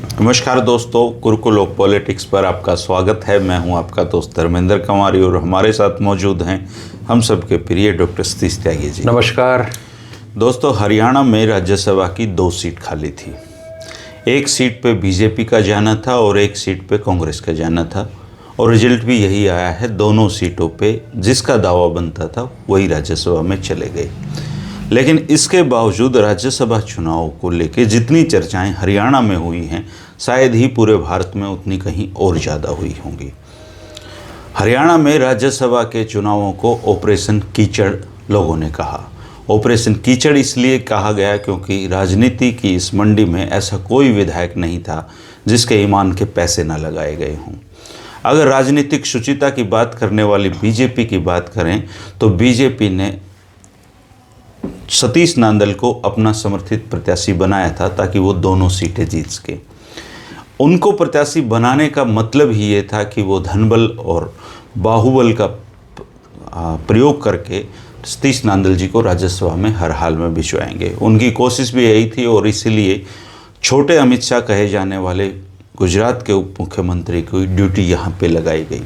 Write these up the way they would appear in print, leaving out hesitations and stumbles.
नमस्कार दोस्तों, Gurukul of politics पर आपका स्वागत है। मैं हूं आपका दोस्त धर्मेंद्र कुमारी और हमारे साथ मौजूद हैं हम सबके प्रिय डॉक्टर सतीश त्यागी जी। नमस्कार दोस्तों, हरियाणा में राज्यसभा की 2 सीट खाली थी। एक सीट पे बीजेपी का जाना था और एक सीट पे कांग्रेस का जाना था और रिजल्ट भी यही आया है। दोनों सीटों पे जिसका दावा बनता था वही राज्यसभा में चले गए। लेकिन इसके बावजूद राज्यसभा चुनाव को लेकर जितनी चर्चाएं हरियाणा में हुई हैं, शायद ही पूरे भारत में उतनी कहीं और ज़्यादा हुई होंगी। हरियाणा में राज्यसभा के चुनावों को ऑपरेशन कीचड़ लोगों ने कहा। ऑपरेशन कीचड़ इसलिए कहा गया क्योंकि राजनीति की इस मंडी में ऐसा कोई विधायक नहीं था जिसके ईमान के पैसे न लगाए गए हों। अगर राजनीतिक शुचिता की बात करने वाली बीजेपी की बात करें तो बीजेपी ने सतीश नांदल को अपना समर्थित प्रत्याशी बनाया था ताकि वो दोनों सीटें जीत सके। उनको प्रत्याशी बनाने का मतलब ही ये था कि वो धनबल और बाहुबल का प्रयोग करके सतीश नांदल जी को राज्यसभा में हर हाल में भिजवाएंगे। उनकी कोशिश भी यही थी और इसीलिए छोटे अमित शाह कहे जाने वाले गुजरात के उप मुख्यमंत्री की ड्यूटी यहाँ पे लगाई गई।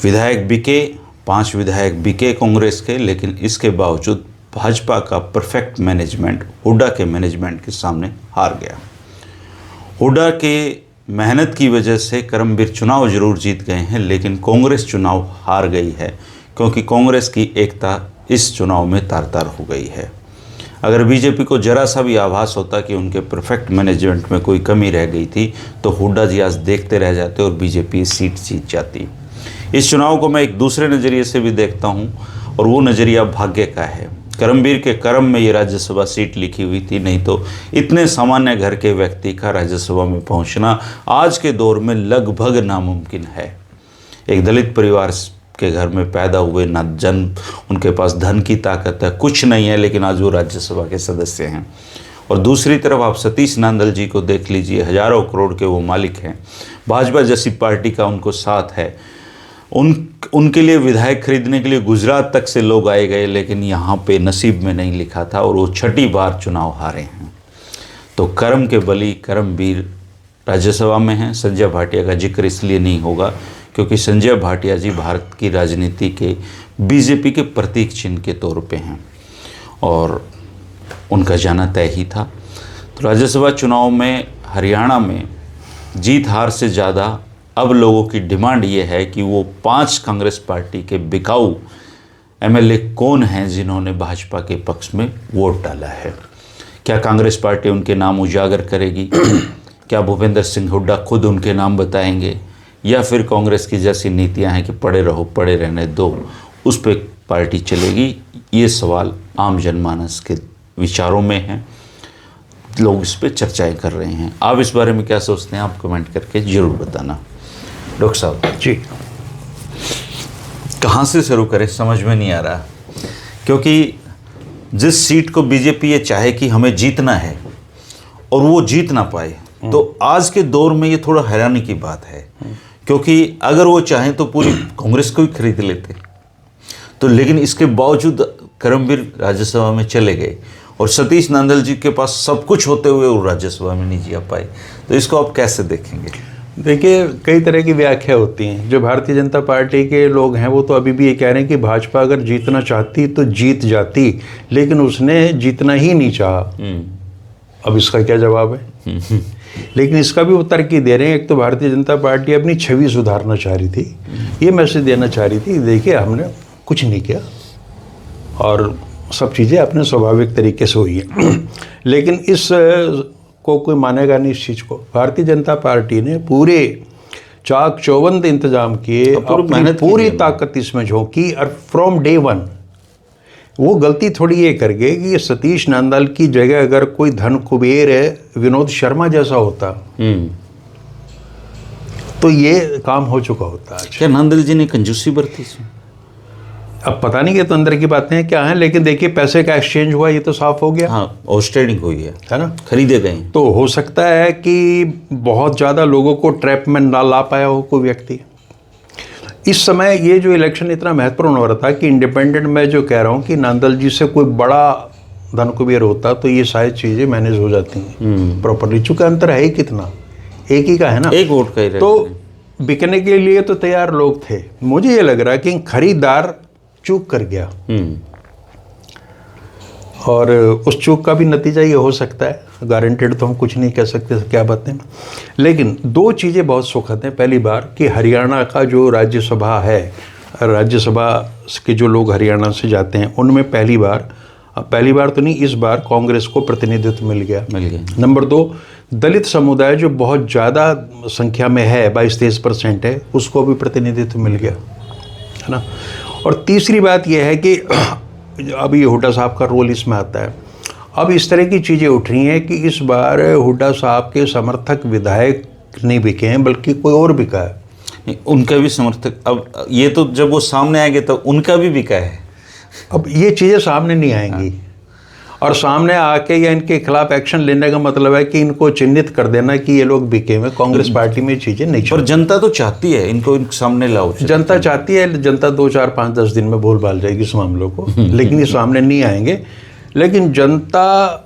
विधायक बिके, 5 विधायक बिके कांग्रेस के, लेकिन इसके बावजूद भाजपा का परफेक्ट मैनेजमेंट हुड्डा के मैनेजमेंट के सामने हार गया। हुड्डा के मेहनत की वजह से करमबीर चुनाव जरूर जीत गए हैं, लेकिन कांग्रेस चुनाव हार गई है क्योंकि कांग्रेस की एकता इस चुनाव में तार-तार हो गई है। अगर बीजेपी को जरा सा भी आभास होता कि उनके परफेक्ट मैनेजमेंट में कोई कमी रह गई थी तो हुड्डा जी आज देखते रह जाते और बीजेपी सीट जीत जाती। इस चुनाव को मैं एक दूसरे नज़रिए से भी देखता हूँ और वो नज़रिया भाग्य का है। करमबीर के कर्म में ये राज्यसभा सीट लिखी हुई थी, नहीं तो इतने सामान्य घर के व्यक्ति का राज्यसभा में पहुंचना आज के दौर में लगभग नामुमकिन है। एक दलित परिवार के घर में पैदा हुए, ना उनके पास धन की ताकत है, कुछ नहीं है, लेकिन आज वो राज्यसभा के सदस्य हैं। और दूसरी तरफ आप सतीश नांदल जी को देख लीजिए, हजारों करोड़ के वो मालिक हैं। भाजपा जैसी पार्टी का उनको साथ है। उनके लिए विधायक खरीदने के लिए गुजरात तक से लोग आए गए, लेकिन यहाँ पे नसीब में नहीं लिखा था और वो 6ठी बार चुनाव हारे हैं। तो कर्म के बली करमबीर राज्यसभा में हैं। संजय भाटिया का जिक्र इसलिए नहीं होगा क्योंकि संजय भाटिया जी भारत की राजनीति के बीजेपी के प्रतीक चिन्ह के तौर पे हैं और उनका जाना तय ही था। तो राज्यसभा चुनाव में हरियाणा में जीत हार से ज़्यादा अब लोगों की डिमांड ये है कि वो 5 कांग्रेस पार्टी के बिकाऊ एमएलए कौन हैं जिन्होंने भाजपा के पक्ष में वोट डाला है। क्या कांग्रेस पार्टी उनके नाम उजागर करेगी? क्या भूपेंद्र सिंह हुड्डा खुद उनके नाम बताएंगे, या फिर कांग्रेस की जैसी नीतियां हैं कि पड़े रहो पड़े रहने दो, उस पर पार्टी चलेगी? ये सवाल आम जनमानस के विचारों में हैं। लोग इस पर चर्चाएँ कर रहे हैं। आप इस बारे में क्या सोचते हैं? आप कमेंट करके ज़रूर बताना। डॉक्टर साहब जी, कहाँ से शुरू करें समझ में नहीं आ रहा, क्योंकि जिस सीट को बीजेपी ये चाहे कि हमें जीतना है और वो जीत ना पाए, तो आज के दौर में ये थोड़ा हैरानी की बात है। क्योंकि अगर वो चाहें तो पूरी कांग्रेस को ही खरीद लेते, तो लेकिन इसके बावजूद करमबीर राज्यसभा में चले गए और सतीश नांदल जी के पास सब कुछ होते हुए वो राज्यसभा में नहीं जा पाए। तो इसको आप कैसे देखेंगे? देखिए, कई तरह की व्याख्या होती हैं। जो भारतीय जनता पार्टी के लोग हैं वो तो अभी भी ये कह रहे हैं कि भाजपा अगर जीतना चाहती तो जीत जाती, लेकिन उसने जीतना ही नहीं चाहा। अब इसका क्या जवाब है? लेकिन इसका भी वो तर्क ही दे रहे हैं। एक तो भारतीय जनता पार्टी अपनी छवि सुधारना चाह रही थी, ये मैसेज देना चाह रही थी, देखिए हमने कुछ नहीं किया और सब चीज़ें अपने स्वाभाविक तरीके से हुई हैं। लेकिन इस को कोई मानेगा नहीं इस चीज़ को। भारतीय जनता पार्टी ने पूरे चाक चौबंद इंतजाम किए, अपनी पूरी ताकत इसमें झोंकी और फ्रॉम डे 1 वो गलती थोड़ी ये कर गए कि सतीश नांदल की जगह अगर कोई धन कुबेर विनोद शर्मा जैसा होता तो ये काम हो चुका होता। क्या नांदल जी ने कंजूसी बरती? अब पता नहीं कि तो अंदर की बातें क्या हैं, लेकिन देखिए पैसे का एक्सचेंज हुआ, ये तो साफ हो गया। हाँ, आउटस्टैंडिंग हुई है ना, खरीदे गए। तो हो सकता है कि बहुत ज़्यादा लोगों को ट्रैप में ना ला पाया हो कोई व्यक्ति। इस समय ये जो इलेक्शन इतना महत्वपूर्ण हो रहा था कि इंडिपेंडेंट मैं जो कह रहा हूँ कि नांदल जी से कोई बड़ा धन कुबेर होता तो ये सारी चीज़ें मैनेज हो जाती हैं प्रॉपरली। चूँकि अंतर है ही कितना, एक ही का है ना, एक वोट का ही रहता तो बिकने के लिए तो तैयार लोग थे। मुझे ये लग रहा है कि खरीदार चूक कर गया, और उस चूक का भी नतीजा ये हो सकता है, गारंटेड तो हम कुछ नहीं कह सकते क्या बातें। लेकिन दो चीज़ें बहुत सुखद हैं। पहली बार कि हरियाणा का जो राज्यसभा है, राज्यसभा के जो लोग हरियाणा से जाते हैं उनमें पहली बार तो नहीं, इस बार कांग्रेस को प्रतिनिधित्व मिल गया। नंबर 2, दलित समुदाय जो बहुत ज़्यादा संख्या में है, 22-23% है, उसको भी प्रतिनिधित्व मिल गया, है ना। और तीसरी बात यह है कि अभी हुड्डा साहब का रोल इसमें आता है। अब इस तरह की चीज़ें उठ रही हैं कि इस बार हुड्डा साहब के समर्थक विधायक नहीं बिके हैं, बल्कि कोई और बिका है। उनका भी समर्थक, अब ये तो जब वो सामने आएंगे तो उनका भी बिका है। अब ये चीज़ें सामने नहीं आएंगी, और सामने आके या इनके खिलाफ एक्शन लेने का मतलब है कि इनको चिन्हित कर देना कि ये लोग बिके हुए। कांग्रेस पार्टी में चीज़ें नहीं पर जनता तो चाहती है इनको सामने लाओ। जनता चाहती है, जनता 2, 4, 5, 10 दिन में भूल भाल जाएगी इस मामलों को, लेकिन ये सामने नहीं आएंगे। लेकिन जनता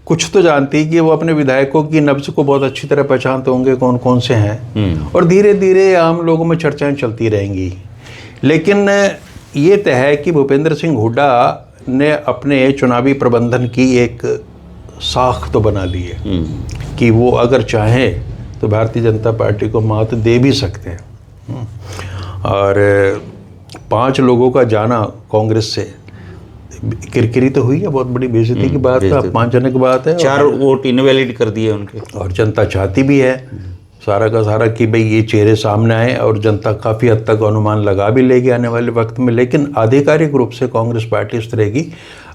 कुछ तो जानती है कि वो अपने विधायकों की नब्ज को बहुत अच्छी तरह पहचानते होंगे कौन कौन से हैं, और धीरे धीरे आम लोगों में चर्चाएं चलती रहेंगी। लेकिन ये तय है कि भूपेंद्र सिंह हुड्डा ने अपने चुनावी प्रबंधन की एक साख तो बना ली है कि वो अगर चाहें तो भारतीय जनता पार्टी को मात दे भी सकते हैं। और 5 लोगों का जाना कांग्रेस से किरकिरी तो हुई है, बहुत बड़ी बेइज्जती की बात है, 5 जाने की बात है। 4 वोट इनवैलिड कर दिए उनके, और जनता चाहती भी है सारा का सारा कि भाई ये चेहरे सामने आए, और जनता काफ़ी हद तक अनुमान लगा भी लेगी आने वाले वक्त में। लेकिन आधिकारिक रूप से कांग्रेस पार्टी इस तरह की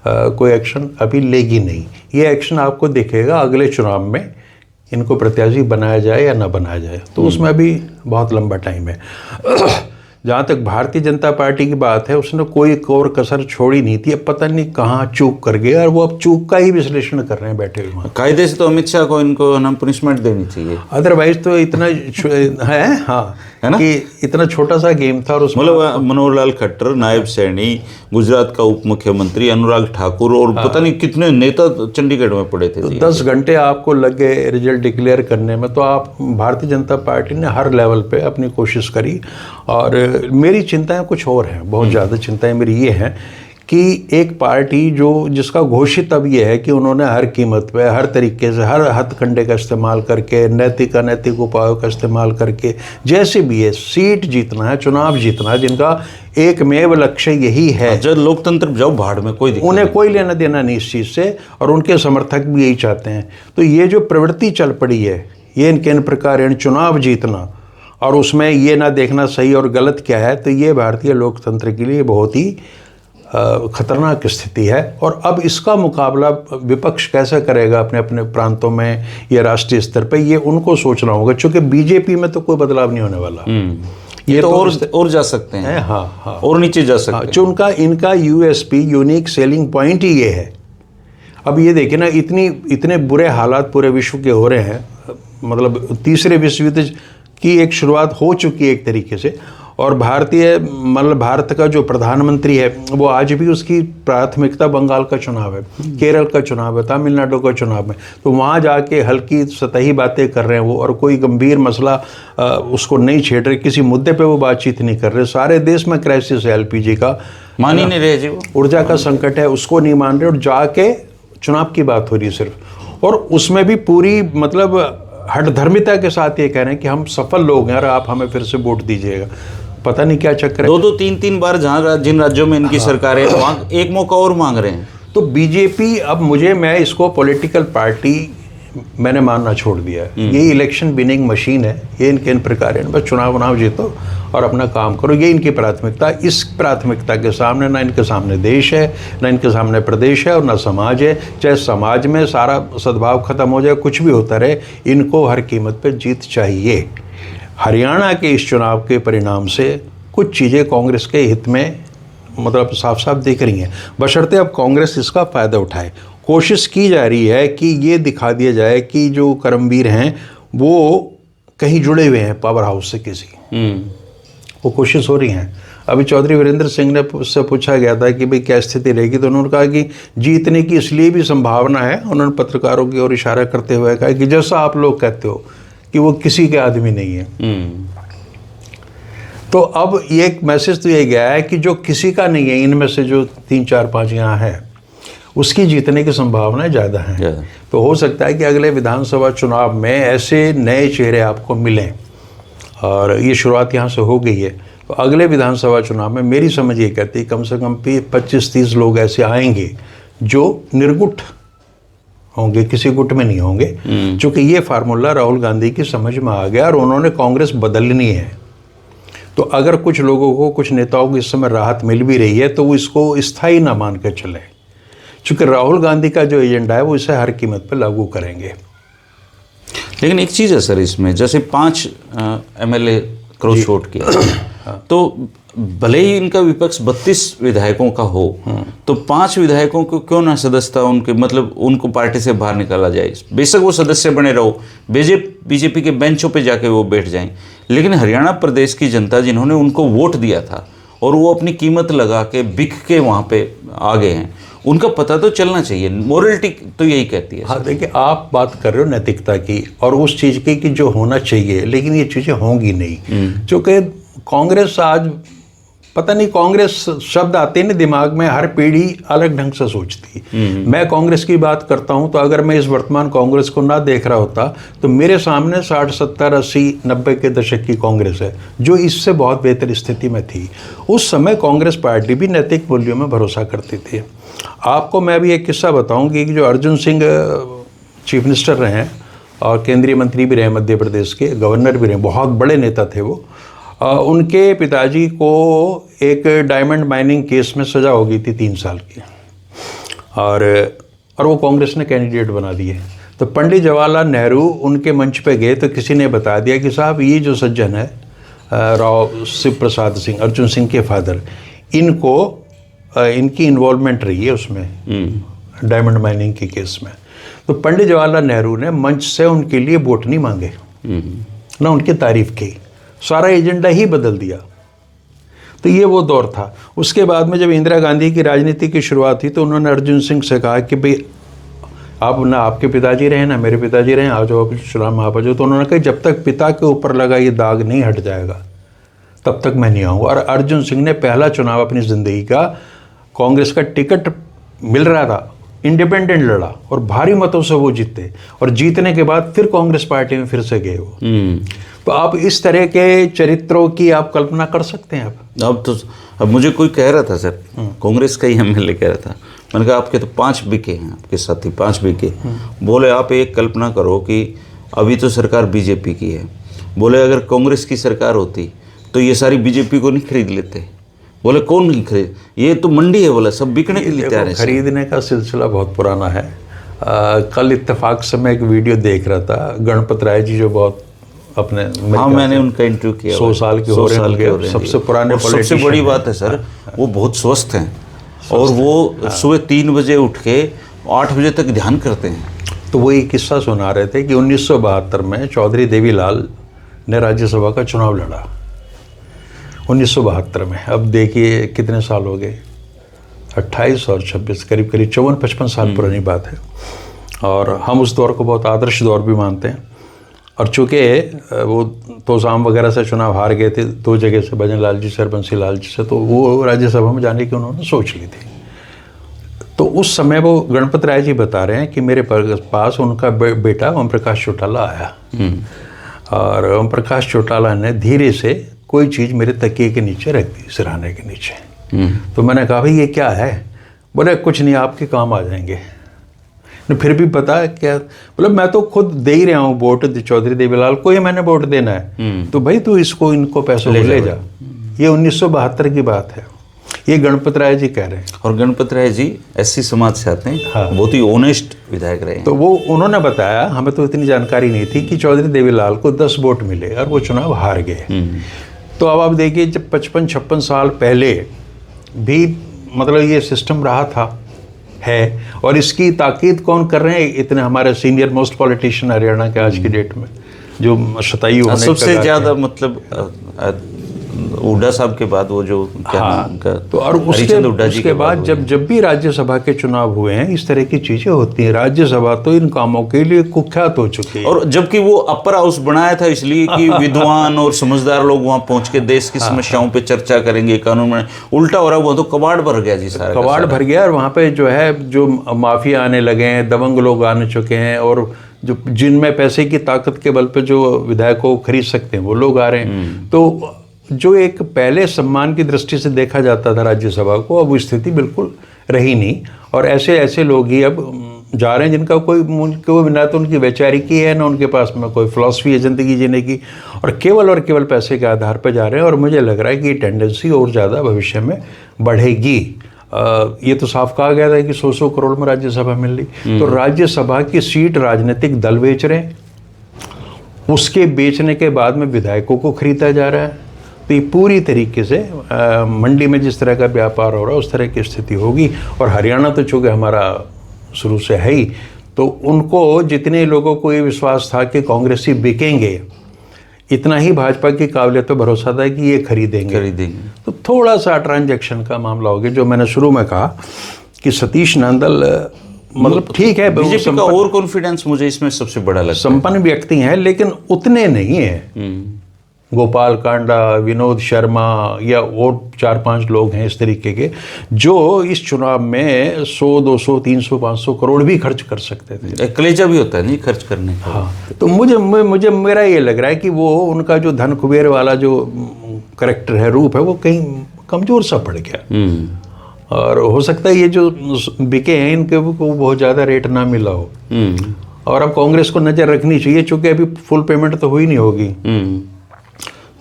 कोई एक्शन अभी लेगी नहीं। ये एक्शन आपको दिखेगा अगले चुनाव में, इनको प्रत्याशी बनाया जाए या ना बनाया जाए, तो उसमें अभी बहुत लंबा टाइम है। जहाँ तक भारतीय जनता पार्टी की बात है, उसने कोई और कसर छोड़ी नहीं थी। अब पता नहीं कहाँ चूक कर गए, और वो अब चूक का ही विश्लेषण कर रहे हैं बैठे हुए। कायदे से तो अमित शाह को इनको नाम पनिशमेंट देनी चाहिए, अदरवाइज तो इतना है, हाँ, है ना, कि इतना छोटा सा गेम था। और उसमें मतलब मनोहर लाल खट्टर, नायब सैनी, गुजरात का उप मुख्यमंत्री अनुराग ठाकुर, और पता नहीं कितने नेता चंडीगढ़ में पड़े थे। तो 10 घंटे आपको लग गए रिजल्ट डिक्लेयर करने में। तो आप भारतीय जनता पार्टी ने हर लेवल पे अपनी कोशिश करी। और मेरी चिंताएं कुछ और हैं, बहुत ज़्यादा चिंताएं मेरी ये हैं कि एक पार्टी जिसका घोषित अब ये है कि उन्होंने हर कीमत पे, हर तरीके से, हर हथकंडे का इस्तेमाल करके, नैतिक उपायों का इस्तेमाल करके, जैसे भी है सीट जीतना है, चुनाव जीतना है, जिनका एकमेव लक्ष्य यही है। जब लोकतंत्र जाओ भाड़ में, उन्हें कोई लेना देना नहीं इस चीज़ से, और उनके समर्थक भी यही चाहते हैं। तो ये जो प्रवृत्ति चल पड़ी है, ये इन प्रकार चुनाव जीतना और उसमें ये ना देखना सही और गलत क्या है, तो ये भारतीय लोकतंत्र के लिए बहुत ही खतरनाक स्थिति है। और अब इसका मुकाबला विपक्ष कैसे करेगा अपने अपने प्रांतों में या राष्ट्रीय स्तर पे, ये उनको सोचना होगा। चूँकि बीजेपी में तो कोई बदलाव नहीं होने वाला, ये तो और जा सकते हैं, हाँ, और नीचे जा सकते हैं। जो इनका यूएसपी, यूनिक सेलिंग पॉइंट ही ये है। अब ये देखिए ना, इतने बुरे हालात पूरे विश्व के हो रहे हैं, मतलब तीसरे विश्व युद्ध की एक शुरुआत हो चुकी है एक तरीके से, और भारत का जो प्रधानमंत्री है वो आज भी उसकी प्राथमिकता बंगाल का चुनाव है, केरल का चुनाव है, तमिलनाडु का चुनाव है। तो वहाँ जाके हल्की सतही बातें कर रहे हैं वो, और कोई गंभीर मसला उसको नहीं छेड़ रहे, किसी मुद्दे पे वो बातचीत नहीं कर रहे। सारे देश में क्राइसिस है, एलपीजी का मान ही नहीं रहे जी, ऊर्जा का संकट है, उसको नहीं मान रहे, और जाके चुनाव की बात हो रही है सिर्फ। और उसमें भी पूरी मतलब हठधर्मिता के साथ ये कह रहे हैं कि हम सफल लोग हैं और आप हमें फिर से वोट दीजिएगा। पता नहीं क्या चक्कर है। 2-2, 3-3 बार जिन राज्यों में इनकी सरकार है, वहाँ एक मौका और मांग रहे हैं। तो बीजेपी, अब मैं इसको पॉलिटिकल पार्टी मैंने मानना छोड़ दिया है। ये इलेक्शन विनिंग मशीन है, ये इन प्रकार है, बस चुनाव जीतो और अपना काम करो, ये इनकी प्राथमिकता। इस प्राथमिकता के सामने ना इनके सामने देश है, ना इनके सामने प्रदेश है, और ना समाज है। चाहे समाज में सारा सद्भाव खत्म हो जाए, कुछ भी होता रहे, इनको हर कीमत पे जीत चाहिए। हरियाणा के इस चुनाव के परिणाम से कुछ चीज़ें कांग्रेस के हित में मतलब साफ साफ दिख रही हैं, बशर्ते अब कांग्रेस इसका फ़ायदा उठाए। कोशिश की जा रही है कि ये दिखा दिया जाए कि जो करमवीर हैं वो कहीं जुड़े हुए हैं पावर हाउस से किसी, वो कोशिश हो रही हैं। अभी चौधरी वीरेंद्र सिंह ने उससे पूछा गया था कि भाई क्या स्थिति रहेगी, तो उन्होंने कहा कि जीतने की इसलिए भी संभावना है। उन्होंने पत्रकारों की ओर इशारा करते हुए कहा कि जैसा आप लोग कहते हो कि वो किसी के आदमी नहीं है। तो अब ये एक मैसेज तो ये गया है कि जो किसी का नहीं है, इनमें से जो 3 4 5 यहाँ है, उसकी जीतने की संभावनाएं ज़्यादा हैं। तो हो सकता है कि अगले विधानसभा चुनाव में ऐसे नए चेहरे आपको मिलें, और ये शुरुआत यहाँ से हो गई है। तो अगले विधानसभा चुनाव में मेरी समझ ये कहती है कम से कम 25-30 लोग ऐसे आएंगे जो निर्गुट होंगे, किसी गुट में नहीं होंगे, क्योंकि ये फार्मूला राहुल गांधी की समझ में आ गया और उन्होंने कांग्रेस बदलनी है। तो अगर कुछ लोगों को, कुछ नेताओं को इस समय राहत मिल भी रही है तो वो इसको स्थायी ना मान कर चले, क्योंकि राहुल गांधी का जो एजेंडा है वो इसे हर कीमत पर लागू करेंगे। लेकिन एक चीज़ है सर, इसमें जैसे 5 MLA क्रॉस वोट किया, तो भले ही इनका विपक्ष 32 विधायकों का हो, तो 5 विधायकों को क्यों ना सदस्यता उनके, मतलब उनको पार्टी से बाहर निकाला जाए। बेशक वो सदस्य बने रहो, बीजेपी के बेंचों पे जाके वो बैठ जाएं, लेकिन हरियाणा प्रदेश की जनता जिन्होंने उनको वोट दिया था और वो अपनी कीमत लगा के बिक के वहाँ पे आ गए हैं, उनका पता तो चलना चाहिए। मोरलिटी तो यही कहती है। हाँ, देखिए आप बात कर रहे हो नैतिकता की और उस चीज़ की कि जो होना चाहिए, लेकिन ये चीज़ें होंगी नहीं, क्योंकि कांग्रेस आज पता नहीं, कांग्रेस शब्द आते हैं ना दिमाग में, हर पीढ़ी अलग ढंग से सोचती है। मैं कांग्रेस की बात करता हूं तो अगर मैं इस वर्तमान कांग्रेस को ना देख रहा होता तो मेरे सामने 60, 70, 80, 90 के दशक की कांग्रेस है जो इससे बहुत बेहतर स्थिति में थी। उस समय कांग्रेस पार्टी भी नैतिक मूल्यों में भरोसा करती थी। आपको मैं भी एक किस्सा बताऊं कि जो अर्जुन सिंह चीफ मिनिस्टर रहे हैं और केंद्रीय मंत्री भी रहे, मध्य प्रदेश के गवर्नर भी रहे, बहुत बड़े नेता थे वो। उनके पिताजी को एक डायमंड माइनिंग केस में सज़ा हो गई थी 3 साल की, और वो कांग्रेस ने कैंडिडेट बना दिए। तो पंडित जवाहरलाल नेहरू उनके मंच पे गए तो किसी ने बता दिया कि साहब ये जो सज्जन है राव शिव प्रसाद सिंह, अर्जुन सिंह के फादर, इनकी इन्वॉल्वमेंट रही है उसमें, डायमंड माइनिंग के केस में। तो पंडित जवाहरलाल नेहरू ने मंच से उनके लिए वोट नहीं मांगे, ना उनकी तारीफ की, सारा एजेंडा ही बदल दिया। तो ये वो दौर था। उसके बाद में जब इंदिरा गांधी की राजनीति की शुरुआत हुई तो उन्होंने अर्जुन सिंह से कहा कि भाई आप ना आपके पिताजी रहे ना मेरे पिताजी रहे, आ जाओ चुनाव में आप आ जाओ। तो उन्होंने कहा जब तक पिता के ऊपर लगा ये दाग नहीं हट जाएगा तब तक मैं नहीं आऊँगा। और अर्जुन सिंह ने पहला चुनाव अपनी ज़िंदगी का, कांग्रेस का टिकट मिल रहा था, इंडिपेंडेंट लड़ा और भारी मतों से वो जीते, और जीतने के बाद फिर कांग्रेस पार्टी में फिर से गए वो। तो आप इस तरह के चरित्रों की आप कल्पना कर सकते हैं। अब मुझे कोई कह रहा था सर, कांग्रेस का ही MLA कह रहा था, मैंने कहा आपके तो 5 बिके हैं, आपके साथी 5 बिके। बोले आप एक कल्पना करो कि अभी तो सरकार बीजेपी की है, बोले अगर कांग्रेस की सरकार होती तो ये सारी बीजेपी को नहीं खरीद लेते। बोले कौन नहीं खरीद, ये तो मंडी है, बोला सब बिकने के लिए तैयार है। खरीदने का सिलसिला बहुत पुराना है। कल इत्तेफाक से मैं एक वीडियो देख रहा था, गणपत राय जी जो बहुत अपने, हाँ मैंने उनका इंटरव्यू किया, 100 साल के हो रहे हैं, सबसे पुराने। सबसे बड़ी बात है सर, वो बहुत स्वस्थ हैं और वो सुबह 3 बजे उठ के 8 बजे तक ध्यान करते हैं। तो वो एक किस्सा सुना रहे थे कि 1972 में चौधरी देवीलाल ने राज्यसभा का चुनाव लड़ा 1972 में। अब देखिए कितने साल हो गए, 28 और 26, करीब 54-55 साल पुरानी बात है। और हम उस दौर को बहुत आदर्श दौर भी मानते हैं। और चूँकि वो तोसाम वगैरह से चुनाव हार गए थे 2 जगह से, भजन लाल जी से और बंसी लाल जी से, तो वो राज्यसभा में जाने की उन्होंने सोच ली थी। तो उस समय वो गणपत राय जी बता रहे हैं कि मेरे पास उनका बेटा ओम प्रकाश चौटाला आया, और ओम प्रकाश चौटाला ने धीरे से कोई चीज़ मेरे तकिए के नीचे रख दी, सिरहाने के नीचे। तो मैंने कहा भाई ये क्या है? बोले कुछ नहीं, आपके काम आ जाएंगे। फिर भी पता है क्या, मतलब मैं तो खुद दे ही रहा हूँ वोट चौधरी देवीलाल को, ही मैंने वोट देना है, तो भाई तू इनको पैसों को ले जा। ये 1972 की बात है, ये गणपत राय जी कह रहे हैं। और गणपत राय जी SC समाज से आते हैं, हाँ, बहुत ही ऑनेस्ट विधायक रहे हैं। तो वो उन्होंने बताया, हमें तो इतनी जानकारी नहीं थी कि चौधरी देवीलाल को 10 वोट मिले और वो चुनाव हार गए। तो अब आप देखिए, जब 55-56 साल पहले भी मतलब ये सिस्टम रहा था है, और इसकी ताकीद कौन कर रहे हैं? इतने हमारे सीनियर मोस्ट पॉलिटिशियन हरियाणा के आज की डेट में, जो शतायु होने सबसे ज़्यादा मतलब हुड्डा साहब के बाद वो जो क्या नाम उनका, तो और हरिचंद हुड्डा जी उसके बाद जब भी राज्यसभा के चुनाव हुए हैं इस तरह की चीजें होती हैं। राज्यसभा तो इन कामों के लिए कुख्यात हो चुकी है। और जबकि वो अपर हाउस बनाया था इसलिए कि विद्वान और समझदार लोग वहां पहुंच के देश की समस्याओं पे चर्चा करेंगे, कानून में उल्टा हो रहा, वो तो कबाड़ भर गया जी, सारा कबाड़ भर गया। और वहाँ पे जो है जो माफिया आने लगे हैं, दबंग लोग आने चुके हैं, और जो जिनमें पैसे की ताकत के बल पे जो विधायकों को खरीद सकते हैं वो लोग आ रहे हैं। तो जो एक पहले सम्मान की दृष्टि से देखा जाता था राज्यसभा को, अब वो स्थिति बिल्कुल रही नहीं। और ऐसे ऐसे लोग ही अब जा रहे हैं जिनका कोई ना तो उनकी वैचारिकी है, ना उनके पास में कोई फिलॉसफी है ज़िंदगी जीने की, और केवल पैसे के आधार पर जा रहे हैं। और मुझे लग रहा है कि ये टेंडेंसी और ज़्यादा भविष्य में बढ़ेगी। ये तो साफ कहा गया था कि 100 करोड़ में राज्यसभा मिल रही, तो राज्यसभा की सीट राजनीतिक दल बेच रहे हैं, उसके बेचने के बाद में विधायकों को खरीदा जा रहा है। तो ये पूरी तरीके से मंडी में जिस तरह का व्यापार हो रहा है उस तरह की स्थिति होगी। और हरियाणा तो चूँकि हमारा शुरू से है ही, तो उनको जितने लोगों को ये विश्वास था कि कांग्रेसी बिकेंगे, इतना ही भाजपा की काबिलियत पर भरोसा था कि ये खरीदेंगे। तो थोड़ा सा ट्रांजैक्शन का मामला हो गया। जो मैंने शुरू में कहा कि सतीश नांदल मतलब ठीक है, बीजेपी का और कॉन्फिडेंस मुझे इसमें सबसे बड़ा लगता है। संपन्न व्यक्ति हैं लेकिन उतने नहीं है। गोपाल कांडा, विनोद शर्मा या और 4-5 लोग हैं इस तरीके के जो इस चुनाव में 100, 200, 300, 500 करोड़ भी खर्च कर सकते थे। कलेजा भी होता है नहीं खर्च करने का। हाँ, तो मुझे मेरा ये लग रहा है कि वो उनका जो धन कुबेर वाला जो करेक्टर है, रूप है, वो कहीं कमजोर सा पड़ गया। और हो सकता है ये जो बिके हैं इनके को बहुत ज़्यादा रेट ना मिला हो। और अब कांग्रेस को नज़र रखनी चाहिए, चूँकि अभी फुल पेमेंट तो हुई नहीं होगी।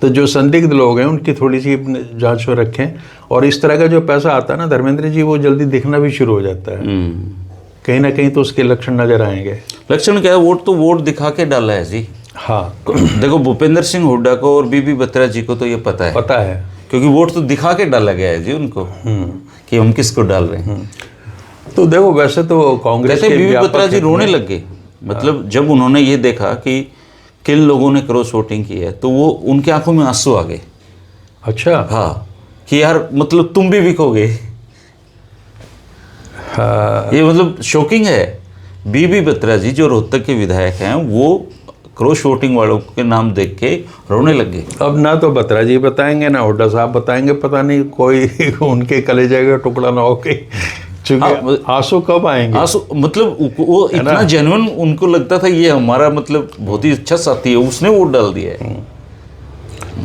तो जो संदिग्ध लोग हैं उनकी थोड़ी सी जांच में रखें। और इस तरह का जो पैसा आता है ना धर्मेंद्र जी, वो जल्दी दिखना भी शुरू हो जाता है। कहीं ना कहीं तो उसके लक्षण नजर आएंगे। लक्षण क्या है? वोट तो वोट दिखा के डाला है जी। हाँ, देखो भूपेंद्र सिंह हुड्डा को और बीबी बत्रा जी को तो ये पता है क्योंकि वोट तो दिखा के डाला गया है जी उनको कि हम किसको डाल रहे हैं। तो देखो वैसे तो कांग्रेस के बीबी बत्रा जी रोने लग गए, मतलब जब उन्होंने ये देखा कि किन लोगों ने क्रॉस वोटिंग की है, तो वो उनके आंखों में आंसू आ गए। अच्छा, हाँ, कि यार मतलब तुम भी बिकोगे। हाँ, ये मतलब शॉकिंग है। बीबी बत्रा जी जो रोहतक के विधायक हैं, वो क्रॉस वोटिंग वालों के नाम देख के रोने लग गए। अब ना तो बत्रा जी बताएंगे ना हुड्डा साहब बताएंगे, पता नहीं कोई उनके कलेजे का टुकड़ा ना हो के। आंसू कब आएंगे? आंसू मतलब वो इतना जेन्युइन उनको लगता था ये हमारा मतलब बहुत ही अच्छा साथी है, उसने वोट डाल दिया है।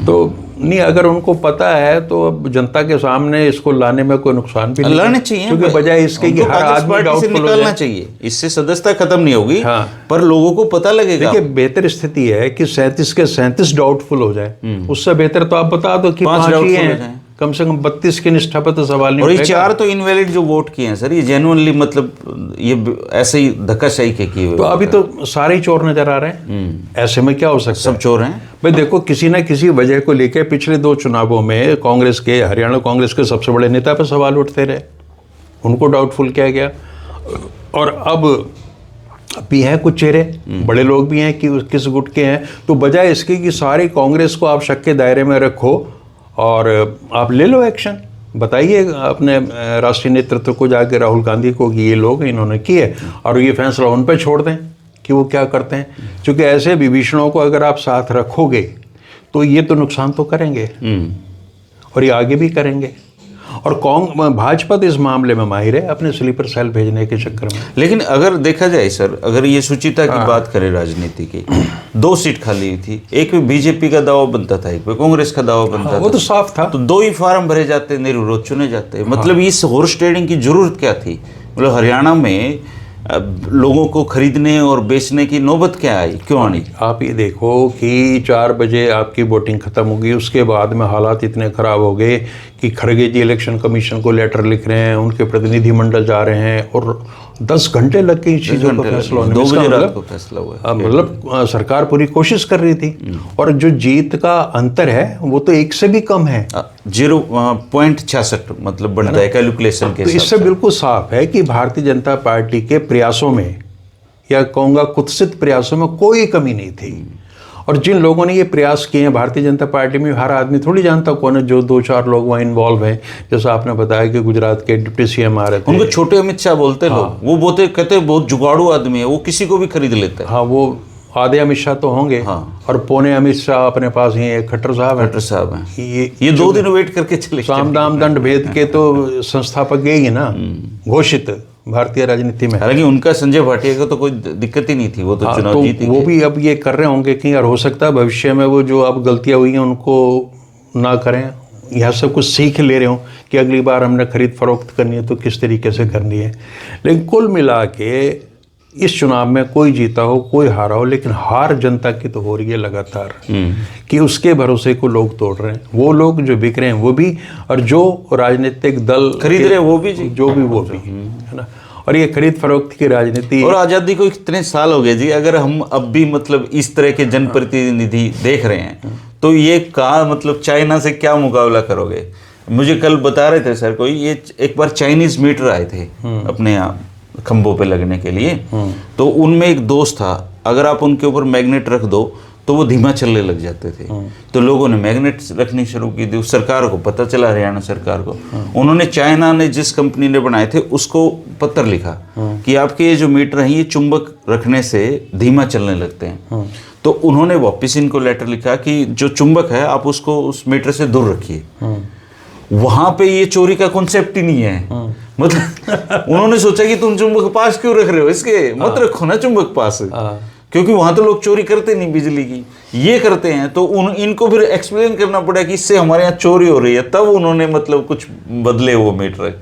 तो नहीं, अगर उनको पता है तो अब जनता के सामने इसको लाने में कोई नुकसान भी नहीं लाने चाहिए, क्योंकि बजाय इसके कि हर आदमी डाउटफुल निकालना चाहिए। इससे सदस्यता खत्म नहीं होगी। हाँ, पर लोगों को पता लगेगा। देखिए बेहतर स्थिति है कि 37 के 37 डाउटफुल हो जाए, उससे बेहतर तो आप बता दो कि 5 ही हैं, कम से कम 32 की निष्ठा पर तो सवाल नहीं। और ये 4 तो इनवैलिड जो वोट किए हैं सर, ये जेन्युइनली मतलब ये ऐसे ही धक्काशाही के किए हुए। तो अभी तो सारे ही चोर नजर आ रहे हैं। ऐसे में क्या हो सकता है? सब चोर हैं भाई। देखो किसी ना किसी वजह को लेकर पिछले 2 चुनावों में कांग्रेस के, हरियाणा कांग्रेस के सबसे बड़े नेता पर सवाल उठते रहे, उनको डाउटफुल किया गया। और अब भी हैं कुछ चेहरे, बड़े लोग भी हैं कि किस गुट के हैं। तो बजाय इसके कि सारी कांग्रेस को आप शक के दायरे में रखो और आप ले लो एक्शन, बताइए अपने राष्ट्रीय नेतृत्व को जाके, राहुल गांधी को, कि ये लोग इन्होंने किए, और ये फैसला उन पर छोड़ दें कि वो क्या करते हैं। क्योंकि ऐसे विभीषणों को अगर आप साथ रखोगे तो ये तो नुकसान तो करेंगे और ये आगे भी करेंगे। और भाजपा तो इस मामले में माहिर है अपने स्लीपर सेल भेजने के चक्कर में। लेकिन अगर देखा जाए सर, अगर ये सुचिता की बात करें राजनीति की, 2 सीट खाली हुई थी, एक में बीजेपी का दावा बनता था, एक में कांग्रेस का दावा बनता था। वो तो साफ था। तो 2 ही फार्म भरे जाते, निर्विरोध चुने जाते। मतलब इस हॉर्स ट्रेडिंग की जरूरत क्या थी? मतलब हरियाणा में लोगों को खरीदने और बेचने की नौबत क्या आई, क्यों आनी? आप ये देखो कि 4 बजे आपकी वोटिंग खत्म होगी, उसके बाद में हालात इतने खराब हो गए कि खड़गे जी इलेक्शन कमीशन को लेटर लिख रहे हैं, उनके प्रतिनिधिमंडल जा रहे हैं, और 10 घंटे लग गए चीज़ों का फैसला होने में। 2 बजे रात को फैसला हुआ। मतलब सरकार पूरी कोशिश कर रही थी, और जो जीत का अंतर है वो तो 1 से भी कम है, 0.66 मतलब बनता है कैलकुलेशन के। तो इससे बिल्कुल साफ है कि भारतीय जनता पार्टी के प्रयासों में, या कहूँगा कुत्सित प्रयासों में, कोई कमी नहीं थी। और जिन लोगों ने ये प्रयास किए हैं, भारतीय जनता पार्टी में हर आदमी थोड़ी जानता कौन है, जो 2-4 लोग वहाँ इन्वॉल्व हैं। जैसा आपने बताया कि गुजरात के डिप्टी सीएम आ रहे थे, उनको छोटे अमित शाह बोलते लोग, वो बोलते कहते बहुत जुगाड़ू आदमी है, वो किसी को भी खरीद लेता है। हाँ, वो आधे अमित शाह तो होंगे, और पौने अमित शाह अपने पास ही एक खट्टर साहब है। खट्टर साहब हैं, ये 2 दिन वेट करके चले। साम दाम दंड भेद के तो संस्थापक गए ही ना, घोषित भारतीय राजनीति में। हालांकि उनका संजय भाटिया का तो कोई दिक्कत ही नहीं थी, वो तो चुनाव जीती। वो भी अब ये कर रहे होंगे कि यार हो सकता है भविष्य में वो जो अब गलतियां हुई हैं उनको ना करें, यह सब कुछ सीख ले रहे हो कि अगली बार हमने खरीद फरोख्त करनी है तो किस तरीके से करनी है। लेकिन कुल मिला के इस चुनाव में कोई जीता हो कोई हारा हो, लेकिन हार जनता की तो हो रही है लगातार, कि उसके भरोसे को लोग तोड़ रहे हैं। वो लोग जो बिक रहे हैं वो भी, और जो राजनीतिक दल खरीद रहे हैं वो भी जी, जो भी वो भी, है ना। और ये खरीद फरोख्त की राजनीति, और आज़ादी को कितने साल हो गए जी, अगर हम अब भी मतलब इस तरह के जनप्रतिनिधि देख रहे हैं तो ये कहाँ मतलब चाइना से क्या मुकाबला करोगे। मुझे कल बता रहे थे सर कोई, ये एक बार चाइनीज मीटर आए थे अपने यहाँ खंभों पे लगने के लिए, तो उनमें एक दोस्त था, अगर आप उनके ऊपर मैग्नेट रख दो तो वो धीमा चलने लग जाते थे। तो लोगों ने मैग्नेट रखनी शुरू की थी, उस सरकार को पता चला, हरियाणा सरकार को, उन्होंने चाइना ने जिस कंपनी ने बनाए थे उसको पत्र लिखा कि आपके ये जो मीटर हैं ये चुंबक रखने से धीमा चलने लगते हैं। तो उन्होंने वापस इनको लेटर लिखा कि जो चुंबक है आप उसको उस मीटर से दूर रखिए। वहां पे ये चोरी का कॉन्सेप्ट ही नहीं है, मतलब उन्होंने सोचा कि तुम चुंबक पास क्यों रख रहे हो, इसके मत रखो ना चुंबक पास, क्योंकि वहां तो लोग चोरी करते नहीं बिजली की, ये करते हैं। तो इनको फिर एक्सप्लेन करना पड़ा कि इससे हमारे यहाँ चोरी हो रही है, तब उन्होंने मतलब कुछ बदले वो मीटर।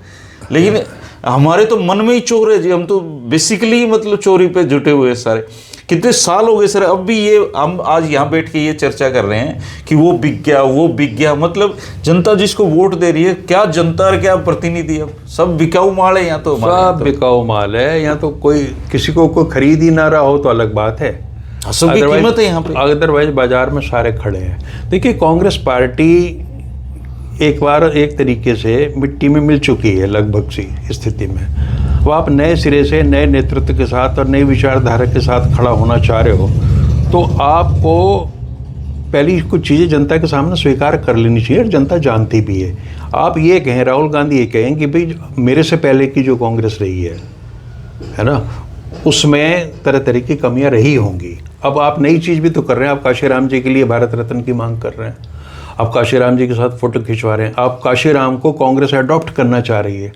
लेकिन हमारे तो मन में ही चोर है जी, हम तो बेसिकली मतलब चोरी पे जुटे हुए सारे। कितने साल हो गए सर, अब भी ये हम आज यहाँ बैठ के ये चर्चा कर रहे हैं कि वो बिक गया, वो बिक गया। मतलब जनता जिसको वोट दे रही है, क्या जनता और क्या प्रतिनिधि, अब सब बिकाऊ माल है यहाँ तो, सब बिकाऊ माल है यहाँ तो। कोई किसी को कोई खरीद ही ना रहा हो तो अलग बात है, सबकी कीमत है यहाँ पे, अदरवाइज बाजार में सारे खड़े हैं। देखिए कांग्रेस पार्टी एक बार एक तरीके से मिट्टी में मिल चुकी है लगभग सी स्थिति में। वो आप नए सिरे से नए नेतृत्व के साथ और नई विचारधारा के साथ खड़ा होना चाह रहे हो तो आपको पहली कुछ चीज़ें जनता के सामने स्वीकार कर लेनी चाहिए, और जनता जानती भी है। आप ये कहें, राहुल गांधी ये कहें कि भाई मेरे से पहले की जो कांग्रेस रही है ना, उसमें तरह तरह की कमियां रही होंगी। अब आप नई चीज़ भी तो कर रहे हैं, आप काशीराम जी के लिए भारत रत्न की मांग कर रहे हैं, आप काशीराम जी के साथ फोटो खिंचवा रहे हैं, आप काशीराम को कांग्रेस अडॉप्ट करना चाह रही है,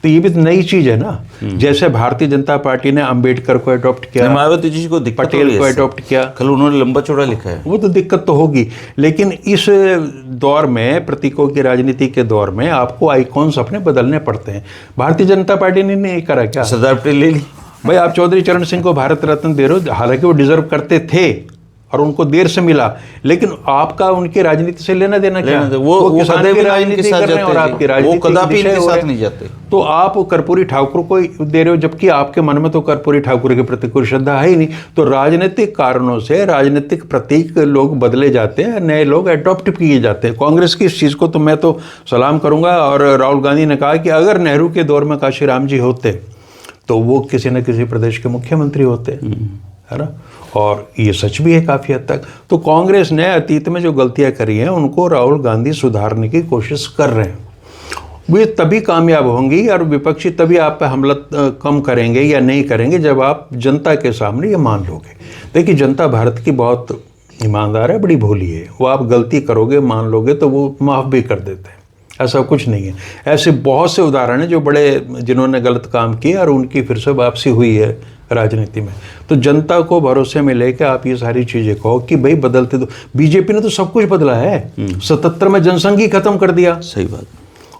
तो ये भी तो नई चीज है ना। जैसे भारतीय जनता पार्टी ने अंबेडकर को अडॉप्ट किया, मायावती जी को पटेल को अडॉप्ट किया, कल उन्होंने लंबा चौड़ा लिखा है, वो तो दिक्कत तो होगी। लेकिन इस दौर में, प्रतीकों की राजनीति के दौर में, आपको आइकॉन्स अपने बदलने पड़ते हैं। भारतीय जनता पार्टी ने नहीं करा क्या? सरदार पटेल ले ली भाई, आप चौधरी चरण सिंह को भारत रत्न दे रहे हो, हालांकि वो डिजर्व करते थे और उनको देर से मिला, लेकिन आपका उनकी राजनीति से लेना देना क्या? वो किसान की राजनीति कर रहे हैं और आपकी राजनीति कदापि इनके साथ नहीं जाते। तो आप कर्पूरी ठाकुर को दे रहे हो, जबकि आपके मन में तो कर्पूरी ठाकुर के प्रति कोई श्रद्धा है ही नहीं। तो राजनीतिक कारणों से राजनीतिक प्रतीक लोग बदले जाते हैं, नए लोग अडॉप्ट किए जाते हैं। कांग्रेस की इस चीज़ को तो मैं तो सलाम करूंगा। और राहुल गांधी ने कहा कि अगर नेहरू के दौर में काशीराम जी होते तो वो किसी न किसी प्रदेश के मुख्यमंत्री होते, है ना। और ये सच भी है काफ़ी हद तक। तो कांग्रेस ने अतीत में जो गलतियां करी हैं उनको राहुल गांधी सुधारने की कोशिश कर रहे हैं। वे तभी कामयाब होंगी और विपक्षी तभी आप पे हमला कम करेंगे या नहीं करेंगे जब आप जनता के सामने ये मान लोगे। देखिए, जनता भारत की बहुत ईमानदार है, बड़ी भोली है। वो आप गलती करोगे, मान लोगे तो वो माफ़ भी कर देते हैं, ऐसा कुछ नहीं है। ऐसे बहुत से उदाहरण हैं जो बड़े, जिन्होंने गलत काम किए और उनकी फिर से वापसी हुई है राजनीति में। तो जनता को भरोसे में लेकर आप ये सारी चीज़ें कहो कि भाई बदलते दो। बीजेपी ने तो सब कुछ बदला है, 77 में जनसंघ ही खत्म कर दिया, सही बात,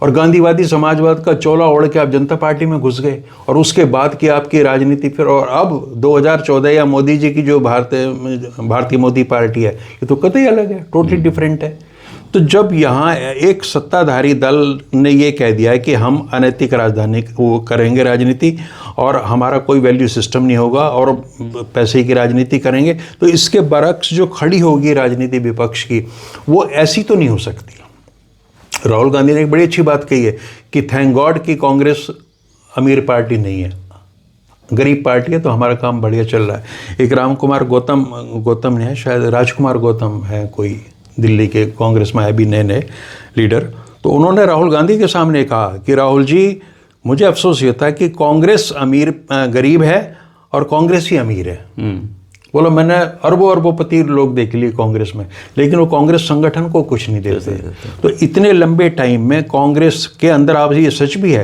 और गांधीवादी समाजवाद का चोला ओढ़ के आप जनता पार्टी में घुस गए, और उसके बाद की आपकी राजनीति फिर, और अब 2014 या मोदी जी की जो भारतीय मोदी पार्टी है, ये तो कतई अलग है, टोटली डिफरेंट है। तो जब यहाँ एक सत्ताधारी दल ने ये कह दिया है कि हम अनैतिक राजधानी वो करेंगे राजनीति, और हमारा कोई वैल्यू सिस्टम नहीं होगा और पैसे की राजनीति करेंगे, तो इसके बरक्स जो खड़ी होगी राजनीति विपक्ष की, वो ऐसी तो नहीं हो सकती। राहुल गांधी ने एक बड़ी अच्छी बात कही है कि थैंक गॉड कि कांग्रेस अमीर पार्टी नहीं है। गरीब पार्टी है तो हमारा काम बढ़िया चल रहा है। एक राम कुमार गौतम ने है, शायद राजकुमार गौतम है कोई, दिल्ली के कांग्रेस में अभी नए नए लीडर, तो उन्होंने राहुल गांधी के सामने कहा कि राहुल जी, मुझे अफसोस ये था कि कांग्रेस गरीब है और कांग्रेस ही अमीर है। बोलो मैंने अरबों अरबोपति लोग देख लिए कांग्रेस में, लेकिन वो कांग्रेस संगठन को कुछ नहीं देते। तो इतने लंबे टाइम में कांग्रेस के अंदर, आप ये सच भी है,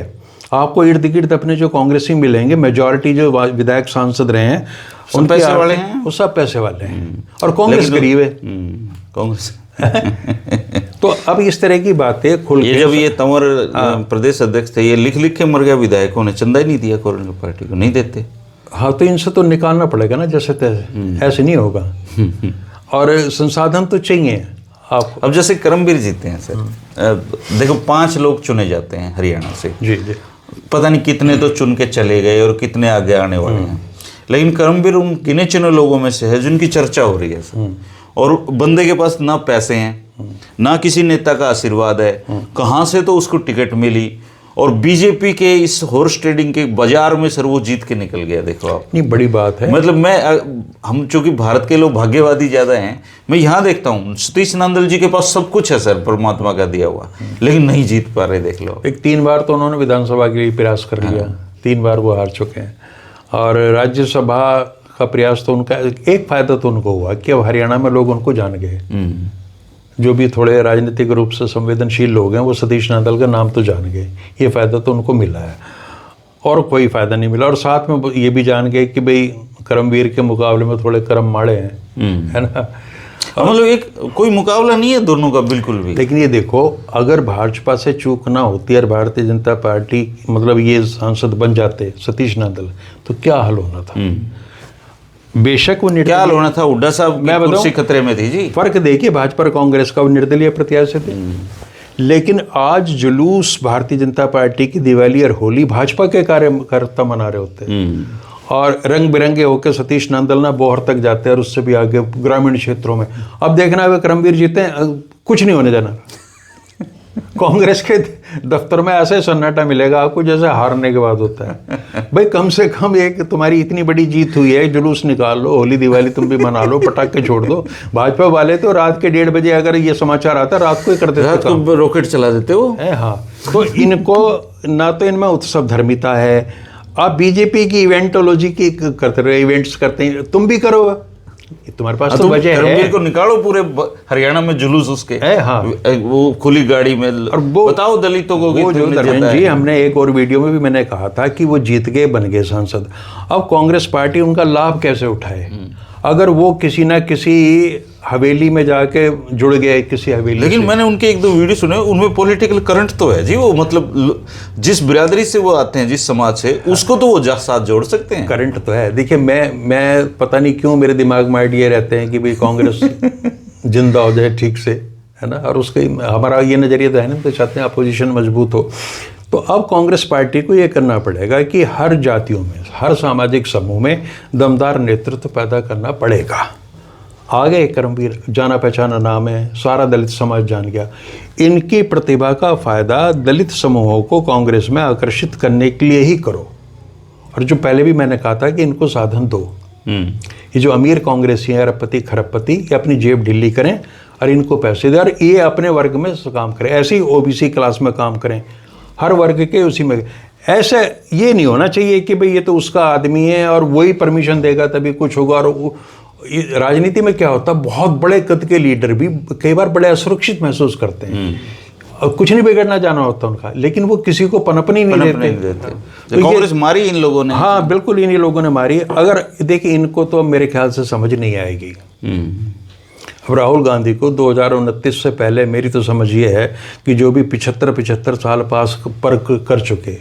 आपको इर्द गिर्द अपने जो कांग्रेसी मिलेंगे, मेजॉरिटी जो विधायक सांसद रहे हैं उन पैसे वाले हैं, वो सब पैसे वाले हैं, और कांग्रेस गरीब है कांग्रेस। तो अब इस तरह की बातें खुल के, जब ये तंवर प्रदेश अध्यक्ष थे, ये लिख लिख के मर गया, विधायकों ने चंदा ही नहीं दिया कांग्रेस पार्टी को, नहीं देते। हाँ, तो इनसे तो निकालना पड़ेगा ना जैसे तैसे, ऐसे नहीं होगा। और संसाधन तो चाहिए आपको। अब जैसे करमबीर जीते हैं सर, देखो 5 लोग चुने जाते हैं हरियाणा से, जी जी, पता नहीं कितने तो चुन के चले गए और कितने आगे आने वाले हैं, लेकिन करमबीर उन गिने चुने लोगों में से है जिनकी चर्चा हो रही है सर। और बंदे के पास ना पैसे हैं, ना किसी नेता का आशीर्वाद है, कहाँ से तो उसको टिकट मिली, और बीजेपी के इस हॉर्स ट्रेडिंग के बाजार में सर वो जीत के निकल गया। देखो आप, इतनी बड़ी बात है। मतलब हम चूंकि भारत के लोग भाग्यवादी ज्यादा हैं, मैं यहाँ देखता हूँ सतीश नांदल जी के पास सब कुछ है सर, परमात्मा का दिया हुआ, लेकिन नहीं जीत पा रहे। देख लो, एक 3 बार तो उन्होंने विधानसभा के लिए प्रयास कर लिया, 3 बार वो हार चुके हैं। और राज्यसभा का प्रयास तो उनका, एक फायदा तो उनको हुआ कि अब हरियाणा में लोग उनको जान गए, जो भी थोड़े राजनीतिक रूप से संवेदनशील लोग हैं वो सतीश नांदल का नाम तो जान गए, ये फायदा तो उनको मिला है, और कोई फायदा नहीं मिला। और साथ में ये भी जान गए कि भाई करमवीर के मुकाबले में थोड़े करम माड़े हैं, है ना। मतलब एक कोई मुकाबला नहीं है दोनों का बिल्कुल भी। लेकिन ये देखो, अगर भाजपा से चूक ना होती और भारतीय जनता पार्टी मतलब ये सांसद बन जाते सतीश नांदल, तो क्या हाल होना था। बेशक वो क्या हाल होना था, हुड्डा साहब की कुर्सी खतरे में थी जी। फर्क देखिए भाजपा और कांग्रेस का, वो निर्दलीय प्रत्याशी थे। लेकिन आज जुलूस भारतीय जनता पार्टी की दिवाली और होली भाजपा के कार्यकर्ता मना रहे होते हैं, और रंग बिरंगे होकर सतीश नांदल ना बोहर तक जाते हैं और उससे भी आगे ग्रामीण क्षेत्रों में। अब देखना है करमवीर जीते, कुछ नहीं होने देना। कांग्रेस के दफ्तर में ऐसे सन्नाटा मिलेगा आपको जैसे हारने के बाद होता है। भाई कम से कम एक तुम्हारी इतनी बड़ी जीत हुई है, जुलूस निकाल लो, होली दिवाली तुम भी मना लो, पटाखे छोड़ दो। भाजपा वाले तो रात के 1:30 बजे अगर ये समाचार आता रात को ही कर देते, रात को रॉकेट चला देते हो। हाँ, तो इनको ना तो इनमें उत्सव धर्मिता है। आप बीजेपी की इवेंटोलॉजी की करते रहे, इवेंट्स करते हैं, तुम भी करो, तुम्हारे पास तो वजह है। को निकालो पूरे हरियाणा में जुलूस उसके है। हाँ, वो खुली गाड़ी में, और वो बताओ दलितों को वो जो धर्मेंद्र जी, हमने एक और वीडियो में भी मैंने कहा था कि वो जीत गए, बन गए सांसद। अब कांग्रेस पार्टी उनका लाभ कैसे उठाए? अगर वो किसी ना किसी हवेली में जाके जुड़ गए, किसी हवेली। लेकिन मैंने उनके 1-2 वीडियो सुने, उनमें पॉलिटिकल करंट तो है जी। वो मतलब जिस बिरादरी से वो आते हैं, जिस समाज से, उसको तो वो साथ जोड़ सकते हैं। करंट तो है। देखिए, मैं पता नहीं क्यों मेरे दिमाग में आइडिया रहते हैं कि भाई कांग्रेस जिंदा हो जाए ठीक से, है ना। और उसके हमारा ये नजरिया तो है ना, तो चाहते हैं अपोजिशन मजबूत हो। तो अब कांग्रेस पार्टी को ये करना पड़ेगा कि हर जातियों में, हर सामाजिक समूह में दमदार नेतृत्व पैदा करना पड़ेगा। आ गए करमवीर, जाना पहचाना नाम है, सारा दलित समाज जान गया। इनकी प्रतिभा का फायदा दलित समूहों को कांग्रेस में आकर्षित करने के लिए ही करो। और जो पहले भी मैंने कहा था कि इनको साधन दो। ये जो अमीर कांग्रेसी हैं, अरबपति खरबपति, ये अपनी जेब ढीली करें और इनको पैसे दें, और ये अपने वर्ग में काम करें। ऐसे ही ओबीसी क्लास में काम करें, हर वर्ग के उसी में। ऐसे ये नहीं होना चाहिए कि भाई ये तो उसका आदमी है और वही परमिशन देगा तभी कुछ होगा। और राजनीति में क्या होता है, बहुत बड़े कद के लीडर भी कई बार बड़े असुरक्षित महसूस करते हैं, और कुछ नहीं बिगड़ना जाना होता उनका, लेकिन वो किसी को पनपनी नहीं देते। तो कांग्रेस मारी इन लोगों ने। हाँ बिल्कुल, इन्हीं लोगों ने मारी। अगर देखिए, इनको तो मेरे ख्याल से समझ नहीं आएगी। अब राहुल गांधी को 2029 से पहले मेरी तो समझ ये है कि जो भी 75 साल पास पर कर चुके,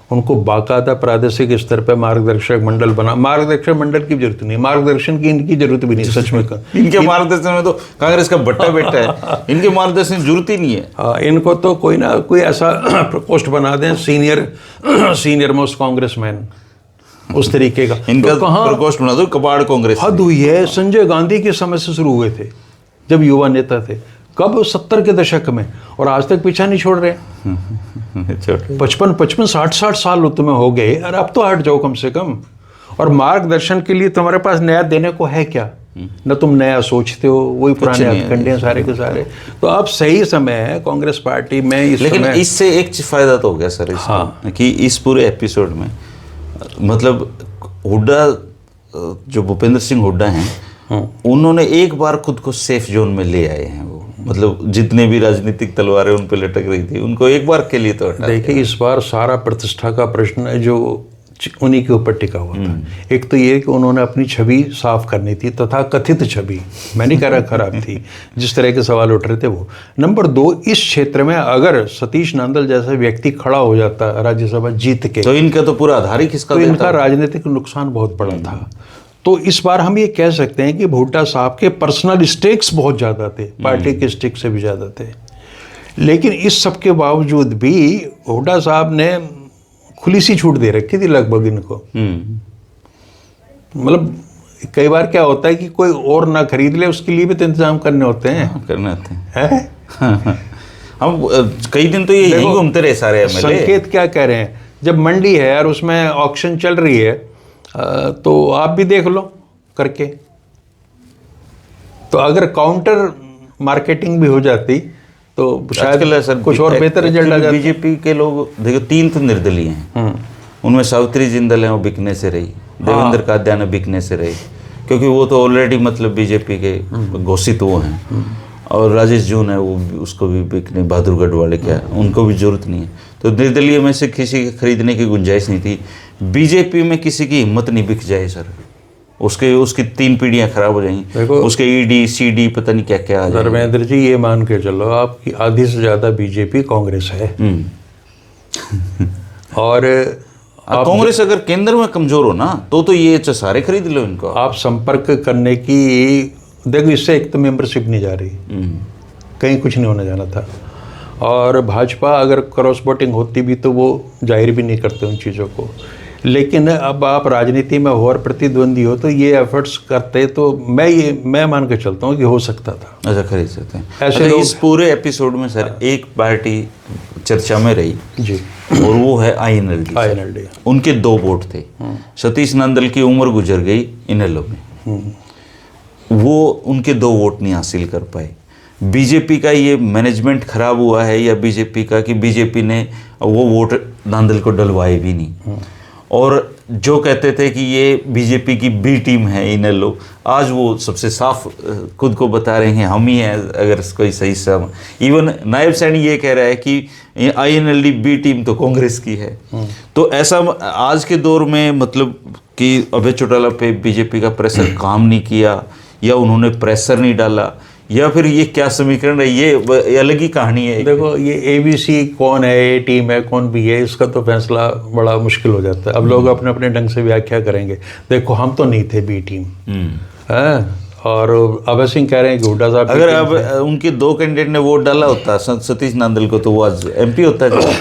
उनको बाकायदा प्रादेशिक स्तर पर मार्गदर्शक मंडल बना। मार्गदर्शक मंडल की जरूरत नहीं, मार्गदर्शन की इनकी जरूरत भी नहीं सच में। इनके मार्गदर्शन में तो कांग्रेस का बट्टा बैठा है, इनके मार्गदर्शन की जरूरत ही नहीं है। हाँ, इनको तो कोई ना कोई ऐसा पोस्ट बना दें, सीनियर मोस्ट कांग्रेसमैन, उस तरीके का। इनका तो प्रकोष्ठ बना दो, कबाड़ कांग्रेस। हद हुई है। संजय गांधी के समय से शुरू हुए थे, जब युवा नेता थे, कब 70 के दशक में, और आज तक पीछा नहीं छोड़ रहे। 55 60 साल तुम्हें हो गए, और अब तो हट जाओ कम से कम। और मार्गदर्शन के लिए तुम्हारे पास नया देने को है क्या? न तुम नया सोचते हो, वही पुराने हथकंडे हैं सारे के सारे। तो अब सही समय है कांग्रेस पार्टी में इस लेकिन समय। इससे एक फायदा तो हो गया सर इसका, हाँ। कि इस पूरे एपिसोड में मतलब हुड्डा, जो भूपेंद्र सिंह हुड्डा हैं, उन्होंने एक बार खुद को सेफ जोन में ले आए हैं। वो मतलब जितने भी राजनीतिक तलवारें उन पे लटक रही थी, उनको एक बार के लिए तो हटा दिया। देखिए, इस बार सारा प्रतिष्ठा का प्रश्न है जो उन्हीं के ऊपर टिका हुआ था। एक तो ये कि उन्होंने अपनी छवि साफ करनी थी, तथा कथित छवि, मैं नहीं कह रहा खराब थी, जिस तरह के सवाल उठ रहे थे वो। नंबर 2, इस क्षेत्र में अगर सतीश नांदल जैसा व्यक्ति खड़ा हो जाता राज्यसभा जीत के, तो इनका तो पूरा आधार ही किसका तो देता? इनका राजनीतिक नुकसान बहुत बड़ा था। तो इस बार हम ये कह सकते हैं कि भुट्टा साहब के पर्सनल स्टेक्स बहुत ज़्यादा थे, पार्टी के स्टेक से भी ज़्यादा थे। लेकिन इस सब के बावजूद भी हुड्डा साहब ने खुली सी छूट दे रखी थी लगभग इनको। मतलब कई बार क्या होता है कि कोई और ना खरीद ले, उसके लिए भी तो इंतजाम करने होते हैं। करने होते हैं। हम कई दिन तो ये यही घूमते रहे सारे एमएलए। संकेत क्या कह रहे हैं, जब मंडी है और उसमें ऑक्शन चल रही है, तो आप भी देख लो करके। तो अगर काउंटर मार्केटिंग भी हो जाती तो शायद सर कुछ और बेहतर रिजल्ट आ जाता। बीजेपी के लोग देखो 3 तो निर्दलीय हैं, उनमें सावित्री जिंदल है, वो बिकने से रही, देवेंद्र कात्यायन बिकने से रही, क्योंकि वो तो ऑलरेडी मतलब बीजेपी के घोषित वो हैं। और राजेश जून है, वो उसको भी बिकने, बहादुरगढ़ वाले क्या, उनको भी जरूरत नहीं है। तो निर्दलीय में से किसी के खरीदने की गुंजाइश नहीं थी। बीजेपी में किसी की हिम्मत नहीं बिक जाए सर, उसकी 3 पीढ़ियां खराब हो जाएंगी, उसके ईडी सीडी पता नहीं क्या क्या आ जाएगा। धर्मेंद्र जी, ये मान के चलो आपकी आधी से ज़्यादा बीजेपी कांग्रेस है। और कांग्रेस अगर केंद्र में कमजोर हो ना, तो ये सारे खरीद लो इनको। आप संपर्क करने की, देखो इससे एक तो मेंबरशिप नहीं जा रही, कहीं कुछ नहीं होने जाना था। और भाजपा अगर क्रॉस वोटिंग होती भी तो वो जाहिर भी नहीं करते उन चीज़ों को। लेकिन अब आप राजनीति में हो और प्रतिद्वंदी हो, तो ये एफर्ट्स करते, तो मैं मान के चलता हूँ कि हो सकता था। अच्छा, खरीद सकते हैं ऐसे अच्छा, इस पूरे एपिसोड में सर एक पार्टी चर्चा में रही जी, और वो है आईएनएलडी। उनके 2 वोट थे। सतीश नांदल की उम्र गुजर गई इनेलो में, वो उनके 2 वोट नहीं हासिल कर पाए। बीजेपी का ये मैनेजमेंट खराब हुआ है या बीजेपी का, कि बीजेपी ने वो वोट नांदल को डलवाए भी नहीं। और जो कहते थे कि ये बीजेपी की बी टीम है इनेलो, आज वो सबसे साफ खुद को बता रहे हैं हम ही हैं। अगर कोई सही सब, इवन नायब सैनी ये कह रहा है कि आईएनएलडी बी टीम तो कांग्रेस की है। तो ऐसा आज के दौर में मतलब कि अभय चौटाला पे बीजेपी का प्रेशर काम नहीं किया, या उन्होंने प्रेशर नहीं डाला, या फिर ये क्या समीकरण है, ये अलग ही कहानी है। देखो, ये एबीसी कौन है, ए टीम है, कौन भी है, इसका तो फैसला बड़ा मुश्किल हो जाता है। अब लोग अपने अपने ढंग से व्याख्या करेंगे। देखो, हम तो नहीं थे बी टीम है, और अभय सिंह कह रहे हैं कि हुड्डा साहब, अगर अब उनके 2 कैंडिडेट ने वोट डाला होता सतीश नांदल को, तो वो आज एमपी होता है।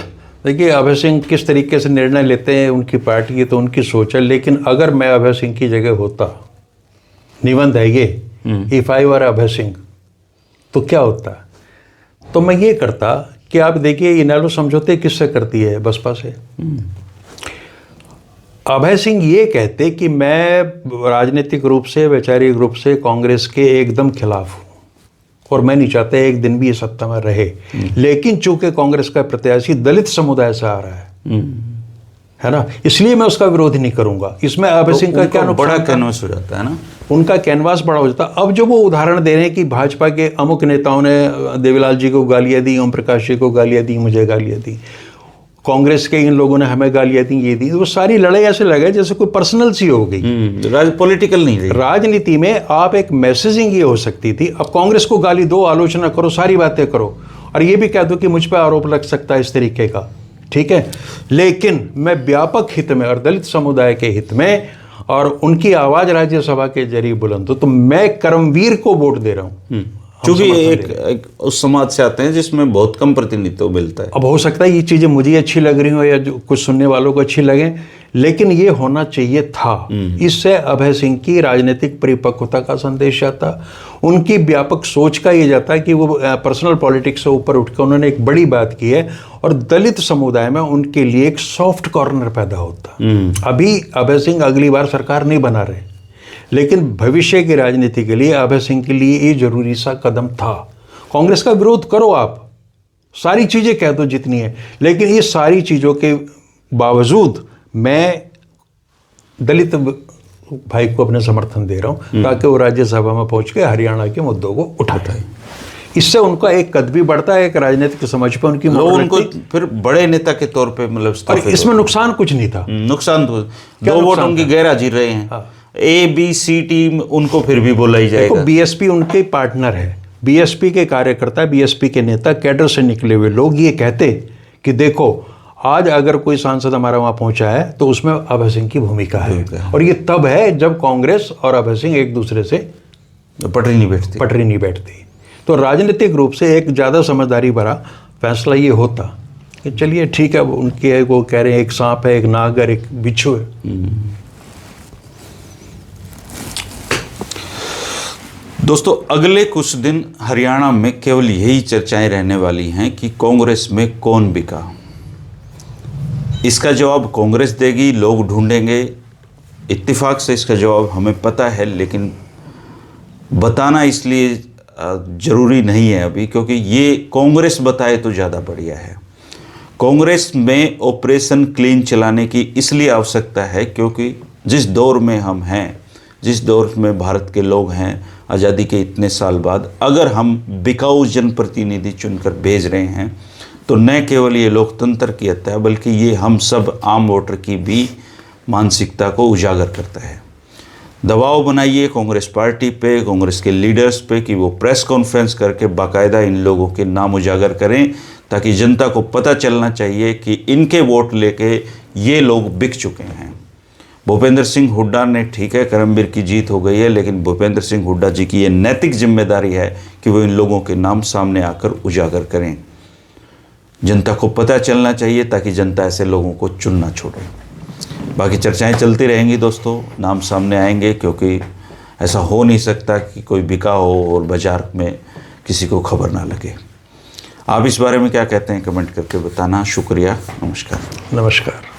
देखिए, अभय सिंह किस तरीके से निर्णय लेते हैं, उनकी पार्टी की तो उनकी सोच है। लेकिन अगर मैं अभय सिंह की जगह होता, निबंध है ये, इफ आई वर अभय सिंह, तो क्या होता? तो मैं ये करता कि आप देखिए, इनेलो समझौते किससे करती है? बसपा से। अभय सिंह ये कहते कि मैं राजनीतिक रूप से, वैचारिक रूप से कांग्रेस के एकदम खिलाफ हूँ और मैं नहीं चाहता एक दिन भी ये सत्ता में रहे। लेकिन चूंकि कांग्रेस का प्रत्याशी दलित समुदाय से आ रहा है ना, इसलिए मैं उसका विरोध नहीं करूंगा। इसमें अभय सिंह का क्या बड़ा कैनवास हो जाता है ना, उनका कैनवास बड़ा हो जाता है। अब जो वो उदाहरण दे रहे हैं कि भाजपा के अमुक नेताओं ने देवीलाल जी को गालियां दी, ओम प्रकाश जी को गालियां दी, मुझे गालियां दी, कांग्रेस के इन लोगों ने हमें गालियां दी, ये दी, वो सारी लड़ाई ऐसे लगे जैसे कोई पर्सनल सी हो गई। पॉलिटिकल नहीं रही। राजनीति में आप एक मैसेजिंग ये हो सकती थी, अब कांग्रेस को गाली दो, आलोचना करो, सारी बातें करो, और ये भी कह दो कि मुझ पर आरोप लग सकता है इस तरीके का, ठीक है। लेकिन मैं व्यापक हित में और दलित समुदाय के हित में और उनकी आवाज राज्यसभा के जरिए बुलंद हो, तो मैं कर्मवीर को वोट दे रहा हूँ। क्योंकि एक उस समाज से आते हैं जिसमें बहुत कम प्रतिनिधित्व मिलता है। अब हो सकता है ये चीज़ें मुझे अच्छी लग रही हो या जो कुछ सुनने वालों को अच्छी लगे, लेकिन ये होना चाहिए था। इससे अभय सिंह की राजनीतिक परिपक्वता का संदेश जाता, उनकी व्यापक सोच का ये जाता कि वो पर्सनल पॉलिटिक्स से ऊपर उठ के उन्होंने एक बड़ी बात की है और दलित समुदाय में उनके लिए एक सॉफ्ट कॉर्नर पैदा होता। अभी अभय सिंह अगली बार सरकार नहीं बना रहे, लेकिन भविष्य की राजनीति के लिए अभय सिंह के लिए ये जरूरी सा कदम था। कांग्रेस का विरोध करो, आप सारी चीज़ें कह दो जितनी है, लेकिन ये सारी चीज़ों के बावजूद मैं दलित भाई को अपने समर्थन दे रहा हूँ ताकि वो राज्यसभा में पहुँच के हरियाणा के मुद्दों को उठाता है। इससे उनका एक कद भी बढ़ता है, एक राजनीतिक समझ पर उनकी लोग उनको फिर बड़े नेता के तौर पे मतलब और इसमें नुकसान कुछ नहीं था। नुकसान तो 2 वोट उनकी गैर हाजिर रहे हैं। ABC टीम उनको फिर भी बोला ही जाएगा। बीएसपी उनके पार्टनर है, बीएसपी के कार्यकर्ता, बीएसपी के नेता, कैडर से निकले हुए लोग ये कहते कि देखो आज अगर कोई सांसद हमारा वहाँ पहुँचा है तो उसमें अभय सिंह की भूमिका है। और ये तब है जब कांग्रेस और अभय सिंह एक दूसरे से पटरी नहीं बैठती। तो राजनीतिक रूप से एक ज़्यादा समझदारी भरा फैसला ये होता कि चलिए ठीक है, उनके वो कह रहे हैं एक सांप है, एक नाग है, एक बिच्छू है। दोस्तों, अगले कुछ दिन हरियाणा में केवल यही चर्चाएं रहने वाली हैं कि कांग्रेस में कौन बिका। इसका जवाब कांग्रेस देगी, लोग ढूंढेंगे। इत्तेफाक से इसका जवाब हमें पता है, लेकिन बताना इसलिए ज़रूरी नहीं है अभी, क्योंकि ये कांग्रेस बताए तो ज़्यादा बढ़िया है। कांग्रेस में ऑपरेशन क्लीन चलाने की इसलिए आवश्यकता है क्योंकि जिस दौर में हम हैं, जिस दौर में भारत के लोग हैं आज़ादी के इतने साल बाद, अगर हम बिकाऊ जनप्रतिनिधि चुनकर भेज रहे हैं तो न केवल ये लोकतंत्र की हत्या है, बल्कि ये हम सब आम वोटर की भी मानसिकता को उजागर करता है। दबाव बनाइए कांग्रेस पार्टी पे, कांग्रेस के लीडर्स पे कि वो प्रेस कॉन्फ्रेंस करके बाकायदा इन लोगों के नाम उजागर करें, ताकि जनता को पता चलना चाहिए कि इनके वोट लेके ये लोग बिक चुके हैं। भूपेंद्र सिंह हुड्डा ने, ठीक है करमबीर की जीत हो गई है, लेकिन भूपेंद्र सिंह हुड्डा जी की ये नैतिक जिम्मेदारी है कि वो इन लोगों के नाम सामने आकर उजागर करें। जनता को पता चलना चाहिए ताकि जनता ऐसे लोगों को चुनना छोड़े। बाकी चर्चाएं चलती रहेंगी दोस्तों, नाम सामने आएंगे, क्योंकि ऐसा हो नहीं सकता कि कोई बिका हो और बाजार में किसी को खबर ना लगे। आप इस बारे में क्या कहते हैं कमेंट करके बताना। शुक्रिया, नमस्कार।